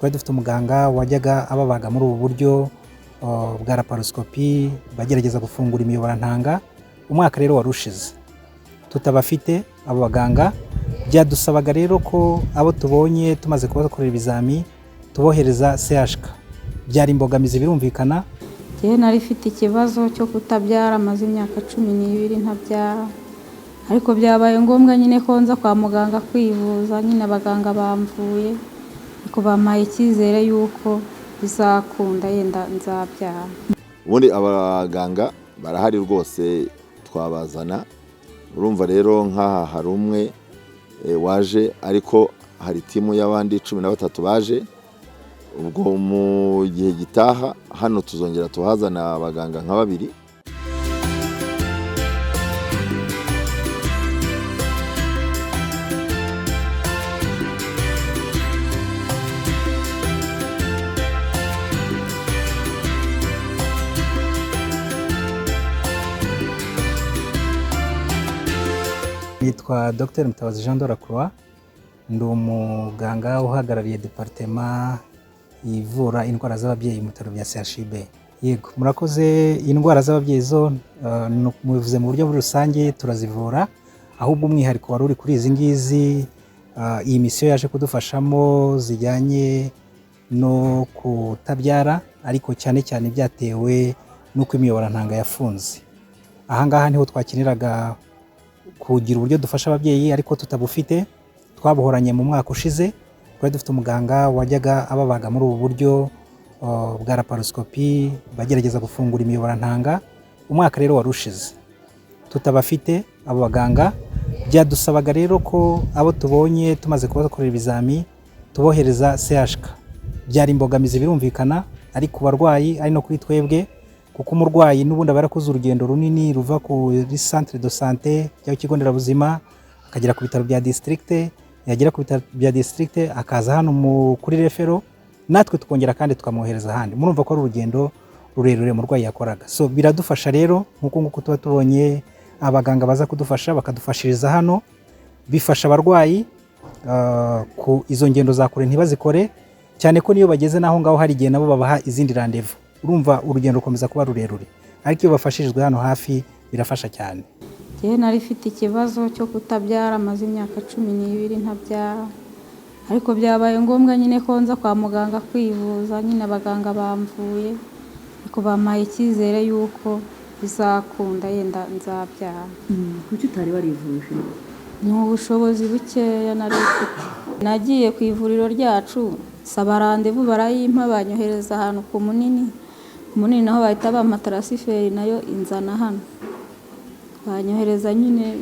twari dufite umuganga wajyaga ababaga muri ubu buryo bwa laparoscopie bagerageza gufungura imiyoborantanga. Umwaka rero warushize tutabafite abo baganga, byadusabaga rero ko abo tubonye tumaze kubakorera ibizami tubohereza CHK. Byari imbogamizi birumvikana. Njye nari mfite ikibazo cyo kutabyara, maze imyaka 12 ntabyara, ariko byabaye ngombwa nyine ko nza kwa muganga kwivuza. Nyine abaganga bamvuye ariko bampaye icyizere yuko bizakunda yenda nzabyara. Ubundi abaganga barahari rwose twabazana. Urumva rero nk'aha hari umwe waje, ariko hari timu y'abandi 13 baje. Ubwo mu gihe gitaha hano tuzongera tuhazana abaganga nka 2. Nitwa Dr Mutabazi Jean de la Croix, ndi umuganga uhagarariye departement ivura indwara z'ababyeyi mu bitaro bya CHUB. Yego, murakoze. Indwara z'ababyeyi zo mubivuze mu buryo rusange turazivura, ahubwo umwihariko wari uri kuri izi ngizi iyi misiyo yaje kudufashamo zijyanye no kutabyara, ariko cyane cyane byatewe nuko imiyoborantanga yafunze. Aha ngaha niho twakiniraga kugira uburyo dufasha ababyeyi, ariko tutabufite. Twabuhoranye mu mwaka ushize, twari dufite umuganga wajyaga ababaga muri ubu buryo bwa laparoscopie bagerageza gufungura imiyoborantanga. Umwaka rero warushize tutabafite abo baganga, byadusabaga rero ko abo tubonye tumaze kubakorera ibizami tubohereza CHK. Byari imbogamizi birumvikana, ariko barwayi ari no kuri twebwe, kuko umurwayi n'ubundi barakoze urugendo runini ruva kuri centre de santé cyangwa ikigo nderabuzima akagera ku bitaro bya district, yagera ku bitaro bya district akaza hano kuri refero, natwe tukongera kandi tukamwohereza ahandi. Murumva ko ari urugendo rurerure umurwayi yakoraga. So biradufasha rero nk'uko tuba tubonye abaganga baza kudufasha bakadufashiriza hano, bifasha abarwayi ku izo ngendo za kure ntibazikore, cyane ko niyo bageze naho ngaho hari igihe nabo babaha izindi rendez-vous. Urumva urugendo rukomeza kuba rurerure, ariko iyo bafashirijwe hano hafi birafasha cyane. Njye nari mfite ikibazo cyo kutabyara, maze imyaka 12 ntabyara, ariko byabaye ngombwa nyine ko nza kwa muganga kwivuza. Nyine abaganga bamvuye ariko bampaye icyizere yuko bizakunda yenda nzabyara. Kuki utari warivuje? Ni ubushobozi bukeya nari mfite. Nagiye ku ivuriro ryacu saba rendez-vous barayimpa, banyohereza ahantu ku Munini naho bahita bampa transfert nayo inzana hano. Banyohereza nyine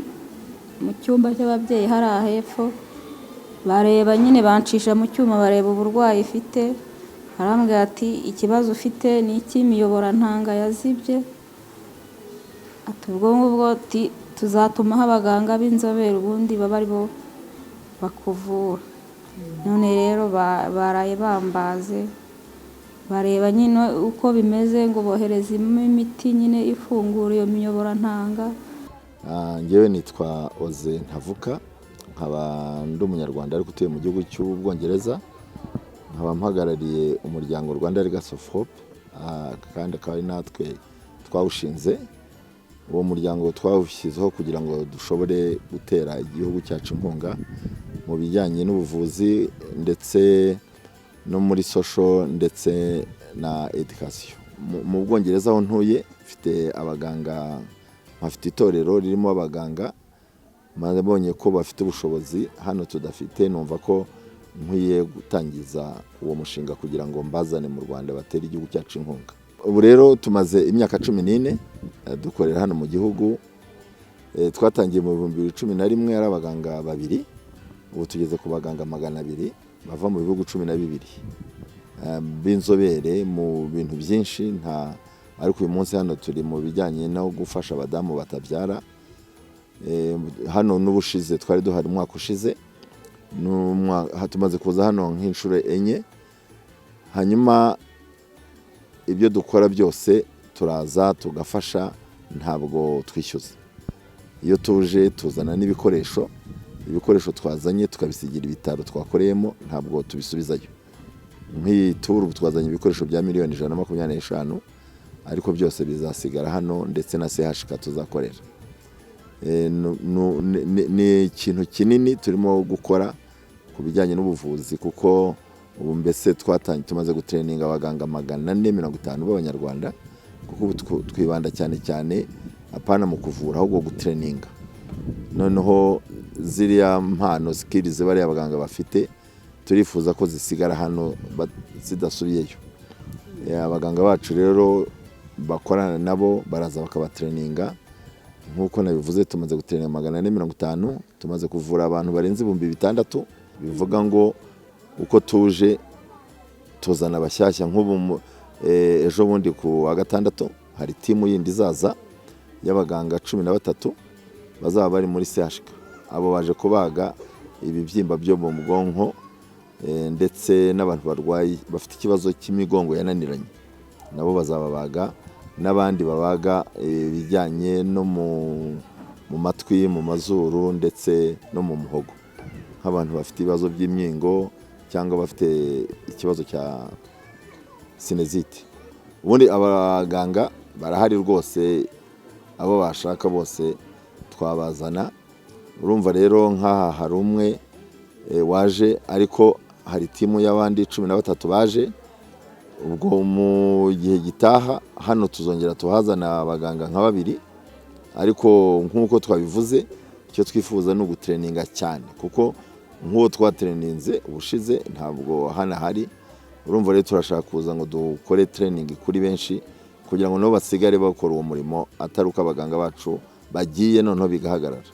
mu cyumba cy'ababyeyi hari ahepfo, bareba nyine bancisha mu cyuma, bareba uburwayi ifite, arambwira ati ikibazo ufite ni icy'imiyoborantanga yazibye. Ati ubwo ngubwo tuzatumaho abaganga b'inzobere ubundi baba ari bo bakuvura. None rero baraye bambaze, bareba nyine uko bimeze, ngo bohereze imiti nyine ifungura iyo miyoborantanga. Njyewe nitwa Oze Ntavuka, nkaba ndi umunyarwanda ariko utuye mu gihugu cy'Ubwongereza, nkaba mpagarariye umuryango Rwanda Legacy of Hope, kandi akaba ari natwe twawushinze. Uwo muryango twawushyizeho kugira ngo dushobore gutera igihugu cyacu inkunga mu bijyanye n'ubuvuzi ndetse no muri social ndetse na education. Mu Bwongereza aho ntuye mfite abaganga, mpafite itorero ririmo abaganga, mbonye ko bafite ubushobozi hano tudafite, numva ko nkwiye gutangiza uwo mushinga kugira ngo mbazane mu Rwanda batere igihugu cyacu inkunga. Ubu rero tumaze imyaka 14 dukorera hano mu gihugu. Twatangiye mu 2011 ari abaganga 2, ubu tugeze ku baganga 200 bava mu bihugu 12 b'inzobere mu bintu byinshi. Ariko uyu munsi hano turi mu bijyanye no gufasha abadamu batabyara. Hano n'ubushize twari duhari umwaka ushize, tumaze kuza hano nk'inshuro 4. Hanyuma ibyo dukora byose turaza tugafasha, ntabwo twishyuza. Iyo tuje tuzana ibikoresho twazanye tukabisigira ibitaro twakoreyemo, ntabwo tubisubizayo. nk'iyi turu twazanye ibikoresho bya miliyoni 125 ariko byose bizasigara hano ndetse na CHK tuzakorera. Ni ikintu kinini turimo gukora ku bijyanye n'ubuvuzi kuko ubu mbese tumaze gutraininga abaganga 450 b'abanyarwanda kuko twibanda cyane apana mu kuvura ahubwo gutraininga. Noneho ziriya mpano skills bari abaganga bafite turifuza ko zisigara hano zidasubiyeyo. Abaganga bacu rero bakorana nabo baraza bakabatraininga nkuko nabivuze tumaze gutraininga 450 tumaze kuvura abantu barenze 6,000 bivuga ngo uko tuje tuzana abashyashya nk'ubu ejo bundi ku wa gatandatu hari timu yindi zaza y'abaganga 13 bazaba bari muri CHK. Abo baje kubaga ibibyimba byo mu bwonko ndetse n'abantu barwaye bafite ikibazo cy'imigongo yananiranye nabo bazababaga, n'abandi babaga bijyanye no mu matwi, mu mazuru ndetse no mu muhogo, nk'abantu bafite ibibazo by'imyingo cyangwa bafite ikibazo cya sinezite. Ubundi abaganga barahari rwose, abo bashaka bose twabazana. Urumva rero nk'aha hari umwe waje ariko hari timu y'abandi 13 baje. Ubwo mu gihe gitaha hano tuzongera tuhazana abaganga nka 2 ariko nk'uko twabivuze icyo twifuza no gutraininga cyane kuko nk'uwo twatraininze ubushize ntabwo hana hari. Urumva rero turashaka kuza ngo dukore training kuri benshi kugira ngo nabo basigare bakora uwo murimo atari uko abaganga bacu bagiye noneho bigahagarara.